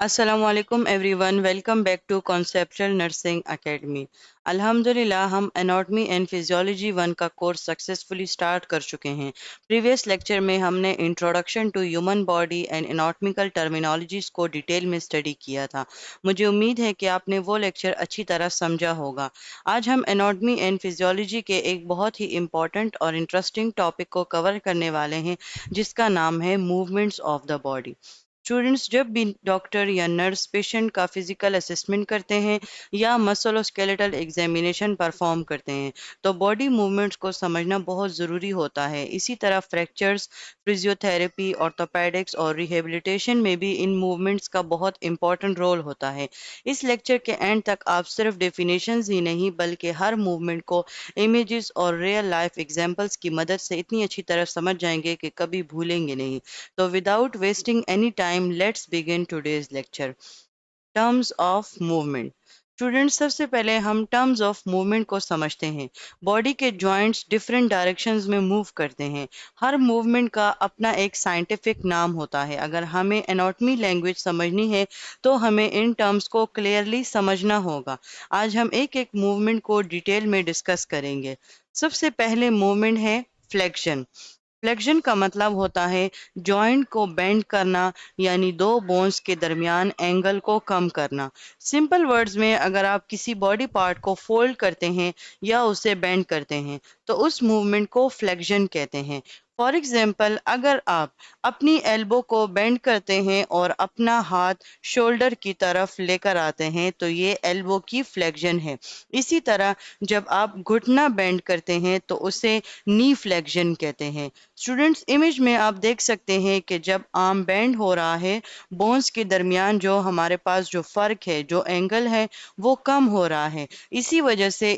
अस्सलाम वालेकुम everyone, welcome back to conceptual nursing academy. अल्हम्दुलिल्लाह हम एनाटॉमी एंड फिजियोलॉजी वन का कोर्स सक्सेसफुली स्टार्ट कर चुके हैं। प्रीवियस लेक्चर में हमने introduction to human body and anatomical terminologies को डिटेल में स्टडी किया था। मुझे उम्मीद है कि आपने वो लेक्चर अच्छी तरह समझा होगा। आज हम एनाटॉमी एंड फिजियोलॉजी के एक बहुत ही इम्पॉर्टेंट और इंटरेस्टिंग टॉपिक को कवर करने वाले हैं, जिसका नाम है movements of the body. Students, जब भी डॉक्टर या नर्स पेशेंट का फिजिकल असेसमेंट करते हैं या मसलोस्केलेटल एग्जामिनेशन परफॉर्म करते हैं तो बॉडी मूवमेंट्स को समझना बहुत ज़रूरी होता है। इसी तरह फ्रैक्चर्स, फिजियोथेरेपी, ऑर्थोपेडिक्स और रिहेबिलिटेशन में भी इन मूवमेंट्स का बहुत इंपॉर्टेंट रोल होता है। इस लेक्चर के एंड तक आप सिर्फ डेफिनेशंस ही नहीं बल्कि हर मूवमेंट को इमेजेस और रियल लाइफ एग्जांपल्स की मदद से इतनी अच्छी तरह समझ जाएंगे कि कभी भूलेंगे नहीं। So, without wasting any time, let's begin today's lecture. Terms of movement. Students, सबसे पहले हम टर्म्स ऑफ मूवमेंट को समझते हैं। बॉडी के जॉइंट्स डिफरेंट डायरेक्शंस में मूव करते हैं। हर मूवमेंट का अपना एक साइंटिफिक नाम होता है। अगर हमें एनाटॉमी लैंग्वेज समझनी है तो हमें इन टर्म्स को क्लियरली समझना होगा। आज हम एक एक मूवमेंट को डिटेल में डिस्कस करेंगे। सबसे पहले मूवमेंट है फ्लेक्शन। फ्लेक्शन का मतलब होता है जॉइंट को बेंड करना, यानी दो बोन्स के दरमियान एंगल को कम करना। सिंपल वर्ड्स में, अगर आप किसी बॉडी पार्ट को फोल्ड करते हैं या उसे बेंड करते हैं तो उस मूवमेंट को फ्लेक्शन कहते हैं। फॉर एग्जाम्पल, अगर आप अपनी एल्बो को बेंड करते हैं और अपना हाथ शोल्डर की तरफ लेकर आते हैं तो ये एल्बो की फ्लेक्शन है। इसी तरह जब आप घुटना बेंड करते हैं तो उसे नी फ्लेक्शन कहते हैं। स्टूडेंट्स, इमेज में आप देख सकते हैं कि जब आर्म बेंड हो रहा है, बोन्स के दरमियान जो हमारे पास जो फर्क है, जो एंगल है, वो कम हो रहा है। इसी वजह से